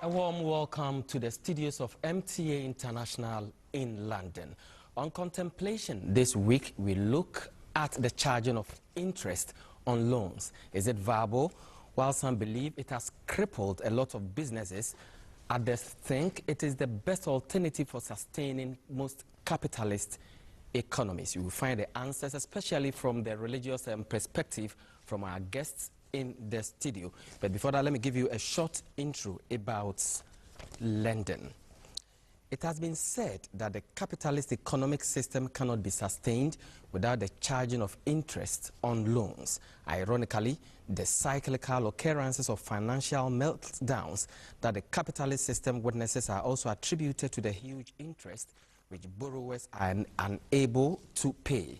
A warm welcome to the studios of MTA International in London. On Contemplation this week, we look at the charging of interest on loans. Is it viable? While some believe it has crippled a lot of businesses, others think it is the best alternative for sustaining most capitalist economies. You will find the answers, especially from the religious perspective, from our guests in the studio. But before that, let me give you a short intro about lending. It has been said that the capitalist economic system cannot be sustained without the charging of interest on loans. Ironically, the cyclical occurrences of financial meltdowns that the capitalist system witnesses are also attributed to the huge interest which borrowers are unable to pay.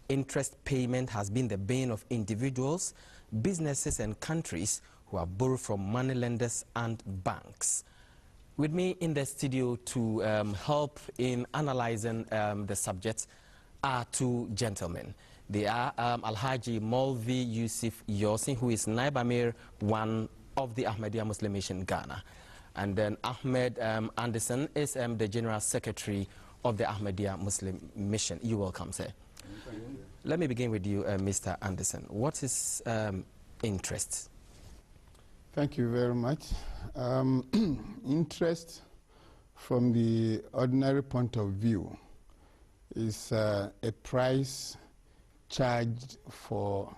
Interest payment has been the bane of individuals, businesses and countries who have borrowed from moneylenders and banks. With me in the studio to help in analyzing the subject are two gentlemen. They are Alhaji Molvi Yusuf Yosin, who is Naib Amir 1 of the Ahmadiyya Muslim Mission Ghana. And then Ahmed Anderson is the General Secretary of the Ahmadiyya Muslim Mission. You're welcome, sir. Let me begin with you, Mr. Anderson. What is interest? Thank you very much. Interest, from the ordinary point of view, is a price charged for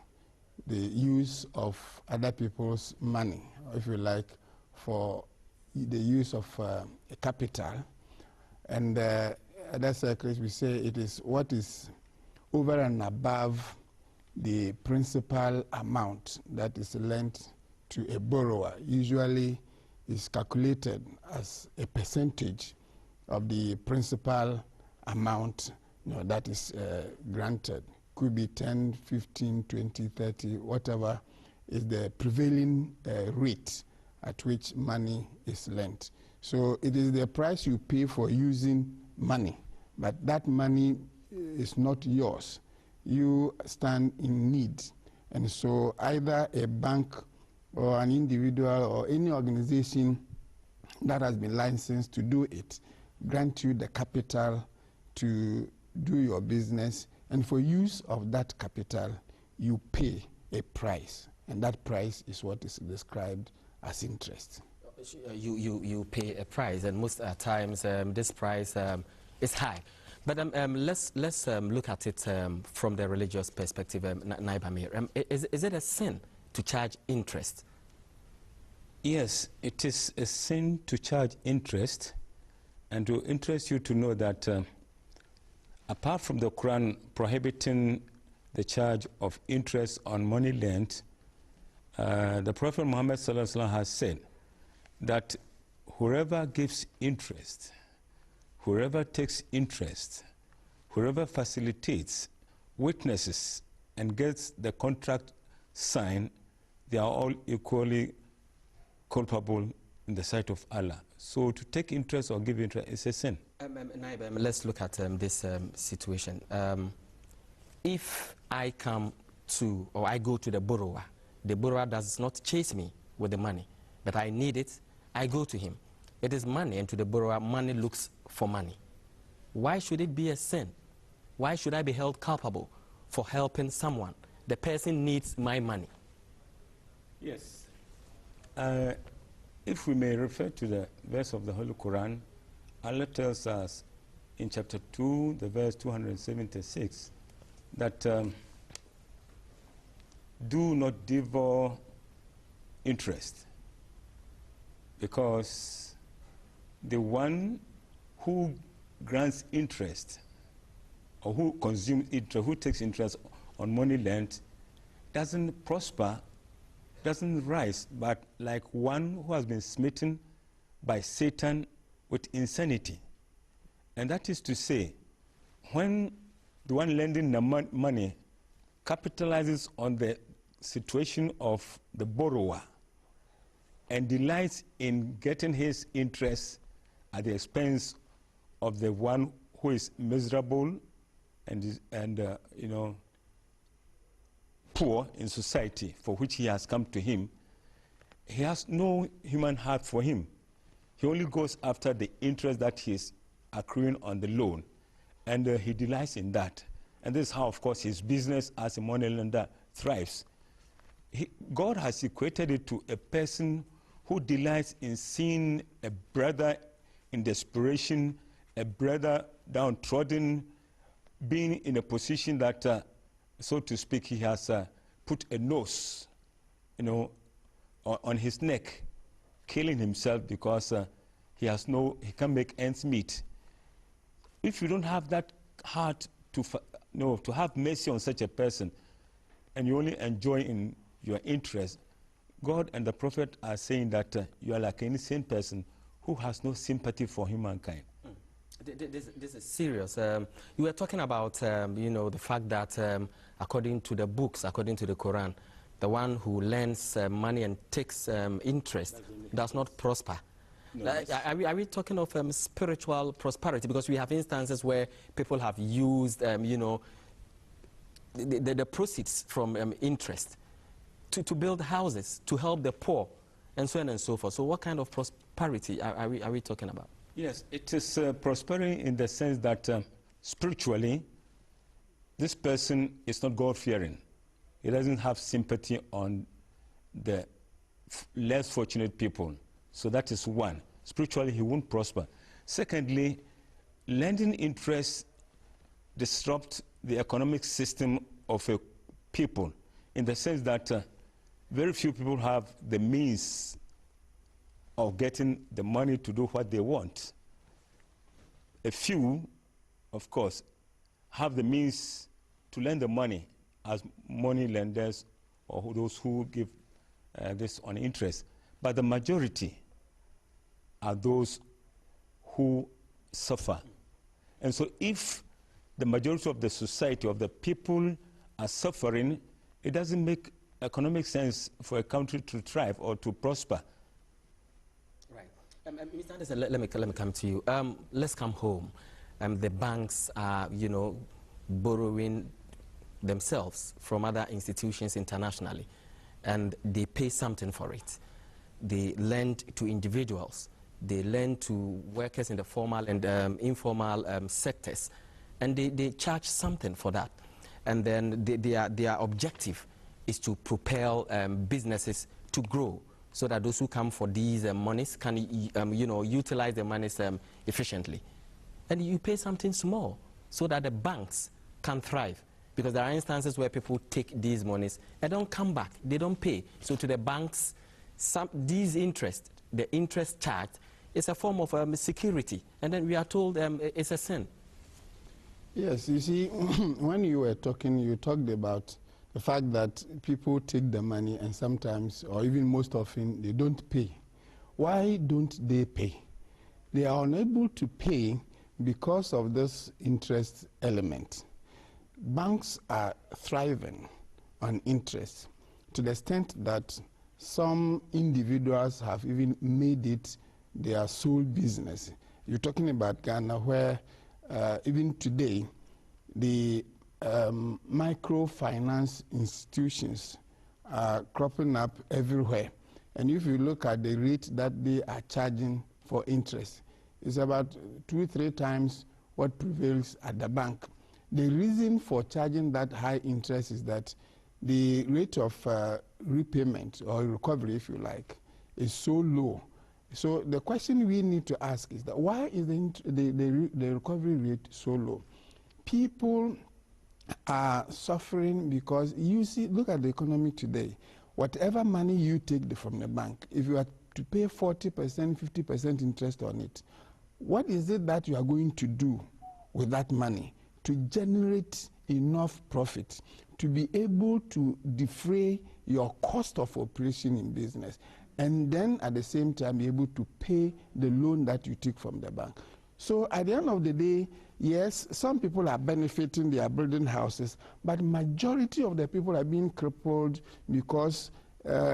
the use of other people's money, or if you like, for the use of a capital. And other circles, we say it is what is over and above the principal amount that is lent to a borrower. Usually is calculated as a percentage of the principal amount that is granted. Could be 10, 15, 20, 30, whatever is the prevailing rate at which money is lent. So it is the price you pay for using money, but that money is not yours. You stand in need, and so either a bank or an individual or any organization that has been licensed to do it grant you the capital to do your business, and for use of that capital you pay a price, and that price is what is described as interest. You pay a price, and most times this price is high. But let's look at it from the religious perspective, Naib Amir. Is it a sin to charge interest? Yes, it is a sin to charge interest, and to interest you to know that apart from the Quran prohibiting the charge of interest on money lent, the Prophet Muhammad ﷺ has said that whoever gives interest, whoever takes interest, whoever facilitates, witnesses, and gets the contract signed, they are all equally culpable in the sight of Allah. So to take interest or give interest is a sin. Let's look at this situation. If I come to, or I go to the borrower does not chase me with the money, but I need it, I go to him. It is money, and to the borrower, money looks for money. Why should it be a sin? Why should I be held culpable for helping someone? The person needs my money. Yes. If we may refer to the verse of the Holy Quran, Allah tells us in chapter 2, the verse 276, that do not devour interest, because the one who grants interest, or who consumes interest, who takes interest on money lent, doesn't prosper, doesn't rise, but like one who has been smitten by Satan with insanity. And that is to say, when the one lending the money capitalizes on the situation of the borrower and delights in getting his interest at the expense of the one who is miserable and poor in society, for which he has come to him, he has no human heart for him. He only goes after the interest that he's accruing on the loan, and he delights in that. And this is how, of course, his business as a moneylender thrives. God has equated it to a person who delights in seeing a brother in desperation, a brother downtrodden, being in a position that, so to speak, he has put a noose, on his neck, killing himself because he can't make ends meet. If you don't have that heart to have mercy on such a person, and you only enjoy in your interest, God and the prophet are saying that you are like an innocent person who has no sympathy for humankind. This is serious. You were talking about, the fact that according to the books, according to the Quran, the one who lends money and takes interest does not prosper. No, are we talking of spiritual prosperity? Because we have instances where people have used, the proceeds from interest to build houses, to help the poor, and so on and so forth. So what kind of prosperity are we talking about? Yes, it is prosperity in the sense that spiritually, this person is not God-fearing. He doesn't have sympathy on the less fortunate people. So that is one. Spiritually, he won't prosper. Secondly, lending interest disrupts the economic system of a people in the sense that very few people have the means of getting the money to do what they want. A few, of course, have the means to lend the money as money lenders or those who give this on interest. But the majority are those who suffer. And so if the majority of the society, of the people are suffering, it doesn't make economic sense for a country to thrive or to prosper. Right. Mr. Anderson, let me come to you. Let's come home. The banks are, borrowing themselves from other institutions internationally, and they pay something for it. They lend to individuals. They lend to workers in the formal and informal sectors, and they charge something for that. And then their objective is to propel businesses to grow, so that those who come for these monies can, utilize the monies efficiently. And you pay something small so that the banks can thrive. Because there are instances where people take these monies and don't come back. They don't pay. So to the banks, the interest charged is a form of security. And then we are told it's a sin. Yes, you see, when you were talking, you talked about the fact that people take the money and sometimes, or even most often, they don't pay. Why don't they pay? They are unable to pay because of this interest element. Banks are thriving on interest to the extent that some individuals have even made it their sole business. You're talking about Ghana, where even today the microfinance institutions are cropping up everywhere. And if you look at the rate that they are charging for interest, it's about 2-3 times what prevails at the bank. The reason for charging that high interest is that the rate of repayment or recovery, if you like, is so low. So the question we need to ask is that why is the recovery rate so low? People are suffering because, you see, look at the economy today. Whatever money you take from the bank, if you are to pay 40%, 50% interest on it, what is it that you are going to do with that money to generate enough profit to be able to defray your cost of operation in business, and then at the same time be able to pay the loan that you take from the bank? So at the end of the day, yes, some people are benefiting, they are building houses, but majority of the people are being crippled because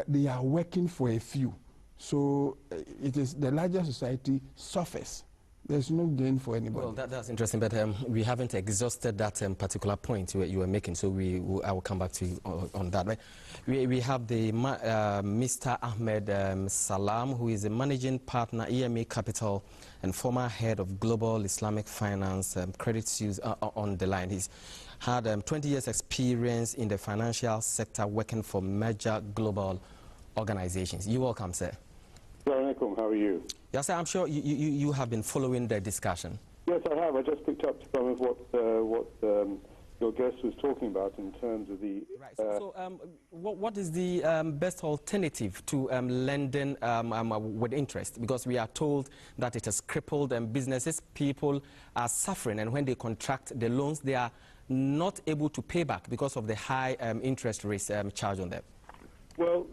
they are working for a few. So it is the larger society suffers there's no gain for anybody. Well, that's interesting, but we haven't exhausted that particular point you were making, so I will come back to you on that. Right? We have the Mr. Ahmed Salam, who is a managing partner, EMA Capital, and former head of Global Islamic Finance Credit Suisse on the line. He's had 20 years experience in the financial sector working for major global organizations. You're welcome, sir. Ibrahim Oppong, how are you? Yes, sir, I'm sure you have been following the discussion. Yes, I have. I just picked up some of what your guest was talking about in terms of the... Right. So what is the best alternative to lending with interest? Because we are told that it has crippled businesses. People are suffering, and when they contract the loans, they are not able to pay back because of the high interest rates charged on them. Well,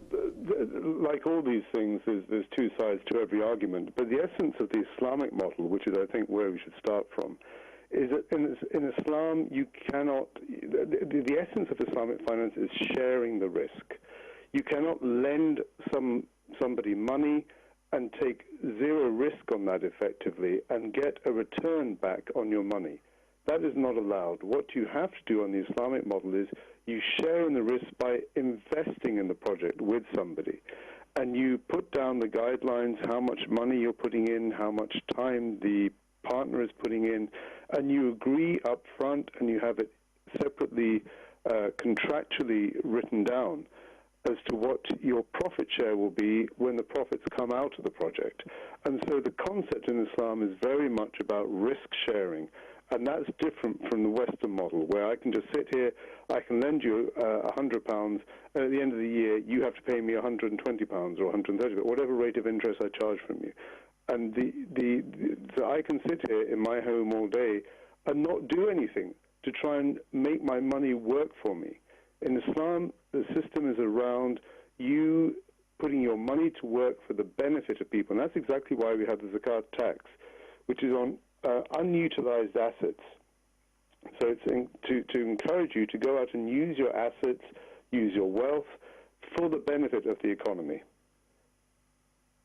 like all these things, there's two sides to every argument. But the essence of the Islamic model, which is, I think, where we should start from, is that in Islam, you cannot... The essence of Islamic finance is sharing the risk. You cannot lend somebody money and take zero risk on that effectively and get a return back on your money. That is not allowed. What you have to do on the Islamic model is you share in the risk by investing in the project with somebody. And you put down the guidelines, how much money you're putting in, how much time the partner is putting in, and you agree up front and you have it separately contractually written down as to what your profit share will be when the profits come out of the project. And so the concept in Islam is very much about risk sharing. And that's different from the Western model, where I can just sit here, I can lend you £100, and at the end of the year, you have to pay me £120 or £130, whatever rate of interest I charge from you. And so I can sit here in my home all day and not do anything to try and make my money work for me. In Islam, the system is around you putting your money to work for the benefit of people. And that's exactly why we have the zakat tax, which is on unutilized assets. So it's to encourage you to go out and use your assets, use your wealth for the benefit of the economy.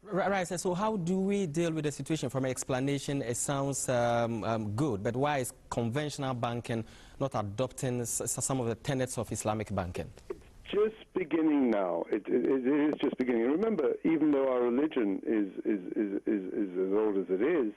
Right, so how do we deal with the situation? From an explanation, it sounds good, but why is conventional banking not adopting some of the tenets of Islamic banking? It's just beginning now. It is just beginning. Remember, even though our religion is as old as it is,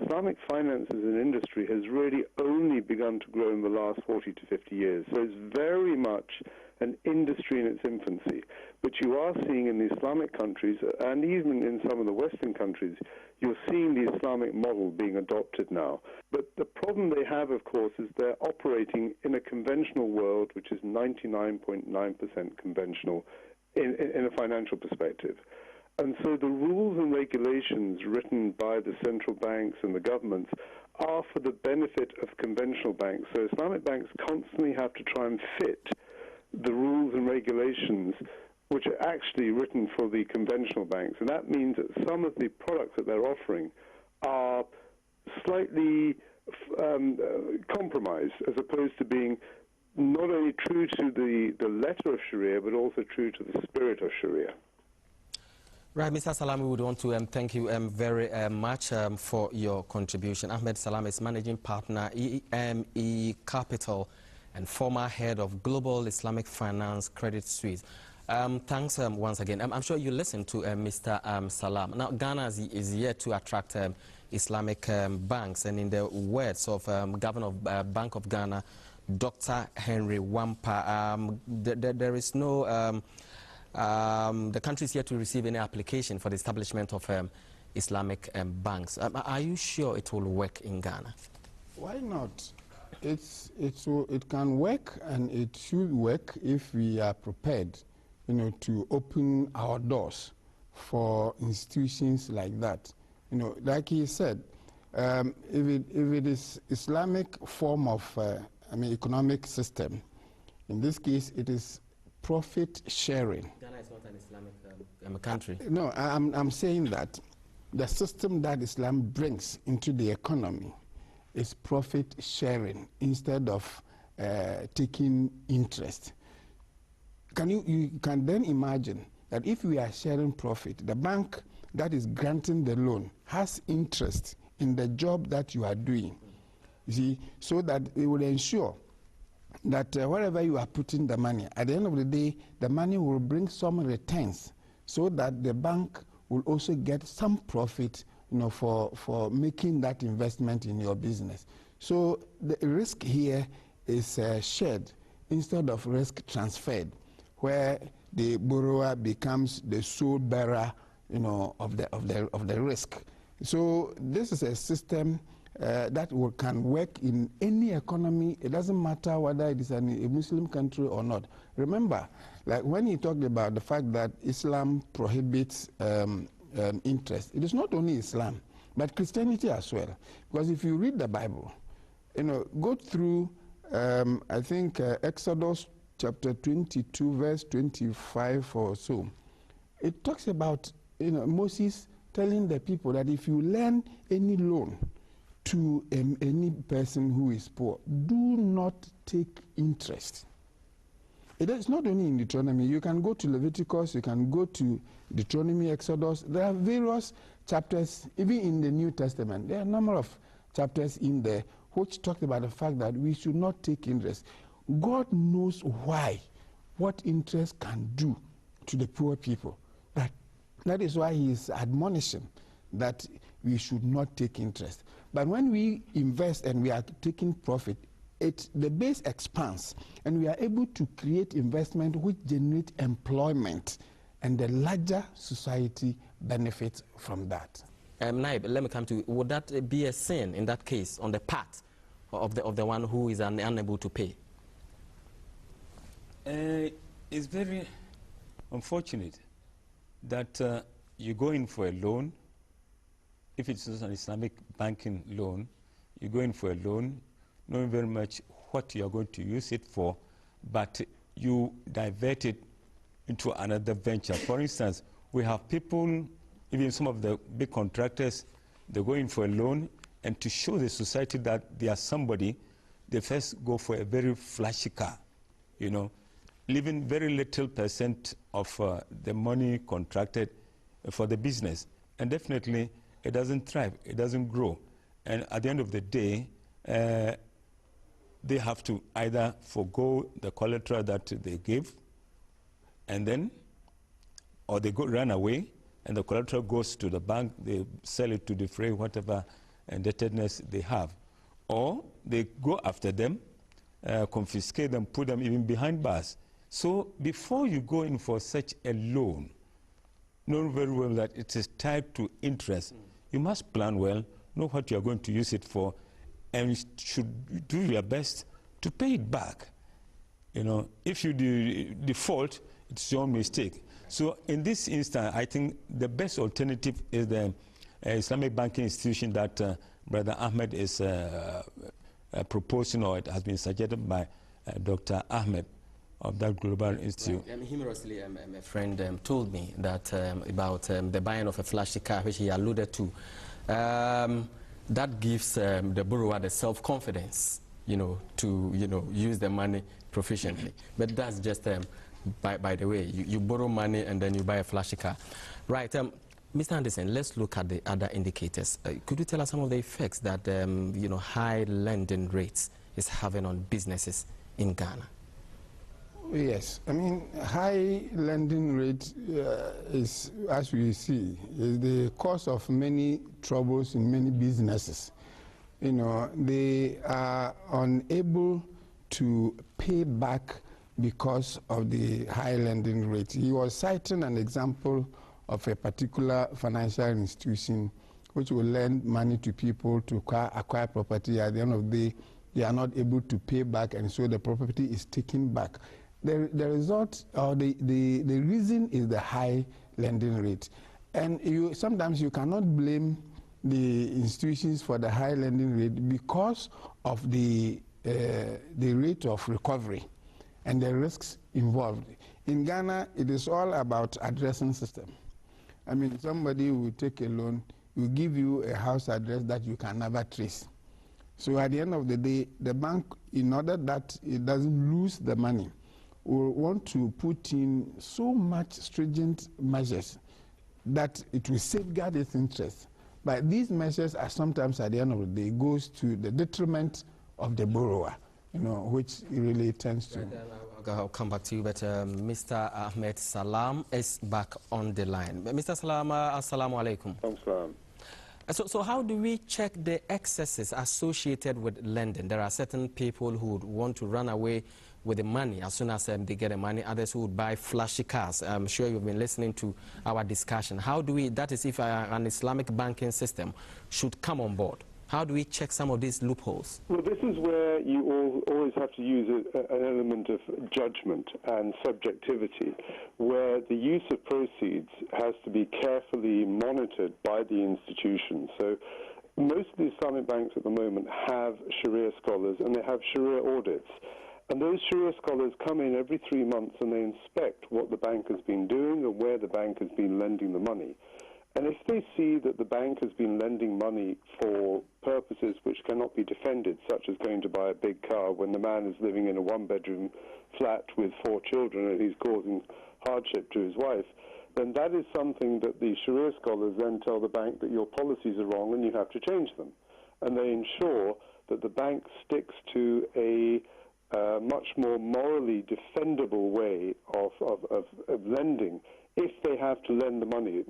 Islamic finance as an industry has really only begun to grow in the last 40 to 50 years. So it's very much an industry in its infancy. But you are seeing in the Islamic countries, and even in some of the Western countries, you're seeing the Islamic model being adopted now. But the problem they have, of course, is they're operating in a conventional world, which is 99.9% conventional in a financial perspective. And so the rules and regulations written by the central banks and the governments are for the benefit of conventional banks. So Islamic banks constantly have to try and fit the rules and regulations which are actually written for the conventional banks. And that means that some of the products that they're offering are slightly compromised, as opposed to being not only true to the letter of Sharia, but also true to the spirit of Sharia. Right, Mr. Salam, we would want to thank you very much for your contribution. Ahmed Salam is Managing Partner, EME Capital, and former Head of Global Islamic Finance Credit Suisse. Thanks once again. I'm sure you listened to Mr. Salam. Now, Ghana is yet to attract Islamic banks, and in the words of Governor of Bank of Ghana, Dr. Henry Wampa, there is no... the country is yet to receive any application for the establishment of Islamic banks. Are you sure it will work in Ghana? Why not? It can work, and it should work if we are prepared, to open our doors for institutions like that. Like he said, if it is Islamic form of economic system, in this case it is profit sharing. Ghana is not an Islamic country. No, I'm saying that the system that Islam brings into the economy is profit sharing instead of taking interest. You can then imagine that if we are sharing profit, the bank that is granting the loan has interest in the job that you are doing. You see, so that it will ensure that wherever you are putting the money, at the end of the day, the money will bring some returns, so that the bank will also get some profit, for making that investment in your business. So the risk here is shared instead of risk transferred, where the borrower becomes the sole bearer, of the risk. So this is a system that can work in any economy. It doesn't matter whether it is a Muslim country or not. Remember, like when he talked about the fact that Islam prohibits interest, it is not only Islam, but Christianity as well. Because if you read the Bible, go through, I think, Exodus chapter 22, verse 25 or so. It talks about, Moses telling the people that if you lend any loan to any person who is poor, do not take interest. It is not only in Deuteronomy. You can go to Leviticus, you can go to Deuteronomy, Exodus. There are various chapters, even in the New Testament. There are a number of chapters in there which talk about the fact that we should not take interest. God knows why, what interest can do to the poor people. That is why he is admonishing that we should not take interest. But when we invest and we are taking profit, the base expands, and we are able to create investment which generate employment, and the larger society benefits from that. Naib, let me come to you. Would that be a sin in that case on the part of the one who is unable to pay? It's very unfortunate that you go in for a loan. If it's an Islamic banking loan, you go in for a loan, knowing very much what you are going to use it for, but you divert it into another venture. For instance, we have people, even some of the big contractors, they go in for a loan, and to show the society that they are somebody, they first go for a very flashy car, leaving very little percent of the money contracted for the business. And definitely, it doesn't thrive, it doesn't grow. And at the end of the day, they have to either forgo the collateral that they give, and then, or they run away, and the collateral goes to the bank, they sell it to defray whatever indebtedness they have. Or they go after them, confiscate them, put them even behind bars. So before you go in for such a loan, know very well that it is tied to interest. You must plan well, know what you are going to use it for, and should do your best to pay it back. If you default, it's your mistake. So in this instance, I think the best alternative is the Islamic banking institution that Brother Ahmed is proposing, or it has been suggested by Dr. Ahmed of that Global Institute. Right. Humorously, a friend told me that about the buying of a flashy car, which he alluded to. That gives the borrower the self-confidence, to use the money proficiently. But that's just by the way, you borrow money and then you buy a flashy car, right? Mr. Anderson, let's look at the other indicators. Could you tell us some of the effects that high lending rates is having on businesses in Ghana? Yes, I mean, high lending rate is, as we see, is the cause of many troubles in many businesses. They are unable to pay back because of the high lending rate. He was citing an example of a particular financial institution which will lend money to people to acquire property. At the end of the day, they are not able to pay back, and so the property is taken back. The result, or the reason is the high lending rate. And sometimes you cannot blame the institutions for the high lending rate because of the rate of recovery and the risks involved. In Ghana, it is all about addressing system. I mean, somebody will take a loan, will give you a house address that you can never trace. So at the end of the day, the bank, in order that it doesn't lose the money, will want to put in so much stringent measures that it will safeguard its interests. But these measures are sometimes, at the end of the day, goes to the detriment of the borrower, which really tends to... I'll come back to you, but Mr. Ahmed Salam is back on the line. Mr. Salam, assalamu alaikum. So how do we check the excesses associated with lending? There are certain people who would want to run away with the money as soon as they get the money, others who would buy flashy cars. I'm sure you've been listening to our discussion. How do we, that is if an Islamic banking system should come on board, how do we check some of these loopholes? Well, this is where you always have to use an element of judgment and subjectivity, where the use of proceeds has to be carefully monitored by the institution. So most of the Islamic banks at the moment have Sharia scholars and they have Sharia audits. And those Sharia scholars come in every 3 months and they inspect what the bank has been doing and where the bank has been lending the money. And if they see that the bank has been lending money for purposes which cannot be defended, such as going to buy a big car when the man is living in a one-bedroom flat with 4 children and he's causing hardship to his wife, then that is something that the Sharia scholars then tell the bank that your policies are wrong and you have to change them. And they ensure that the bank sticks to a much more morally defendable way of lending if they have to lend the money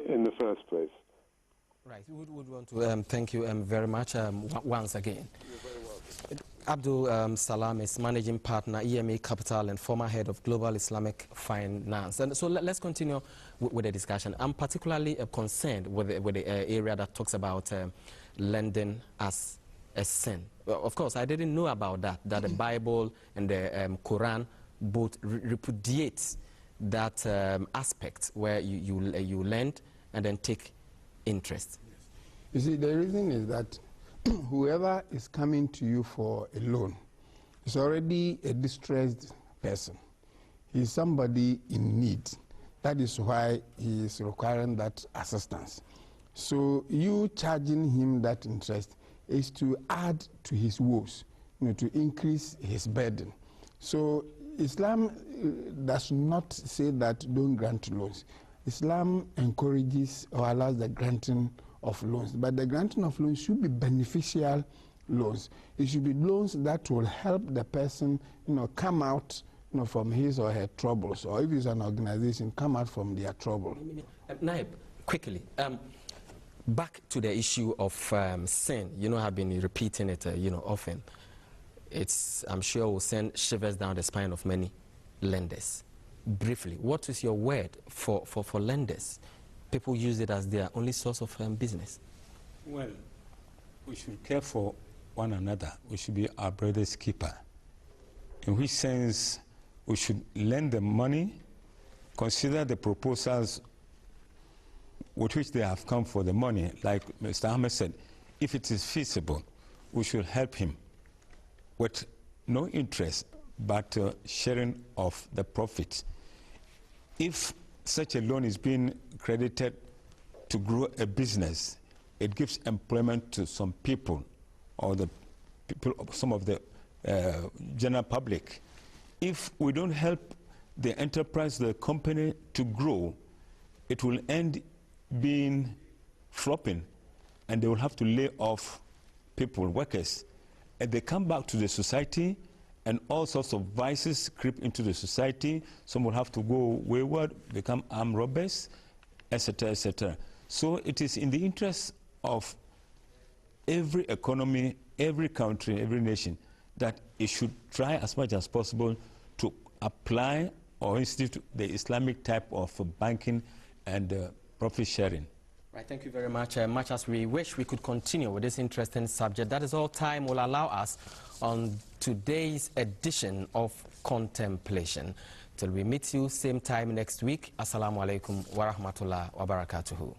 in the first place. Right. We would want to thank you very much once again. You're very welcome. Abdul Salam is Managing Partner, EMA Capital, and former Head of Global Islamic Finance. And so let's continue with the discussion. I'm particularly concerned with the area that talks about lending as a sin. Well, of course, I didn't know about that the Bible and the Quran both repudiate that aspect where you lend and then take interest. You see, the reason is that whoever is coming to you for a loan is already a distressed person. He's somebody in need. That is why he is requiring that assistance. So you charging him that interest is to add to his woes, to increase his burden. So Islam does not say that don't grant loans. Islam encourages or allows the granting of loans, but the granting of loans should be beneficial loans. It should be loans that will help the person, come out, from his or her troubles, or if it's an organization, come out from their trouble. Naib, quickly, back to the issue of sin. I've been repeating it, often. I'm sure will send shivers down the spine of many lenders. Briefly, what is your word for lenders? People use it as their only source of business. Well, we should care for one another. We should be our brother's keeper. In which sense, we should lend them money, consider the proposals with which they have come for the money. Like Mr. Ahmed said, if it is feasible, we should help him with no interest but sharing of the profit. If such a loan is being credited to grow a business, it gives employment to some people or the people, some of the general public. If we don't help the enterprise, the company to grow, it will end being flopping, and they will have to lay off people, workers, and they come back to the society, and all sorts of vices creep into the society. Some will have to go wayward, become armed robbers, etc., etc. So it is in the interest of every economy, every country, every nation, that it should try as much as possible to apply or institute the Islamic type of banking and profit sharing. Right, thank you very much. Much as we wish we could continue with this interesting subject, that is all time will allow us on today's edition of Contemplation. Till we meet you same time next week. Assalamu alaikum wa rahmatullah wa barakatuhu.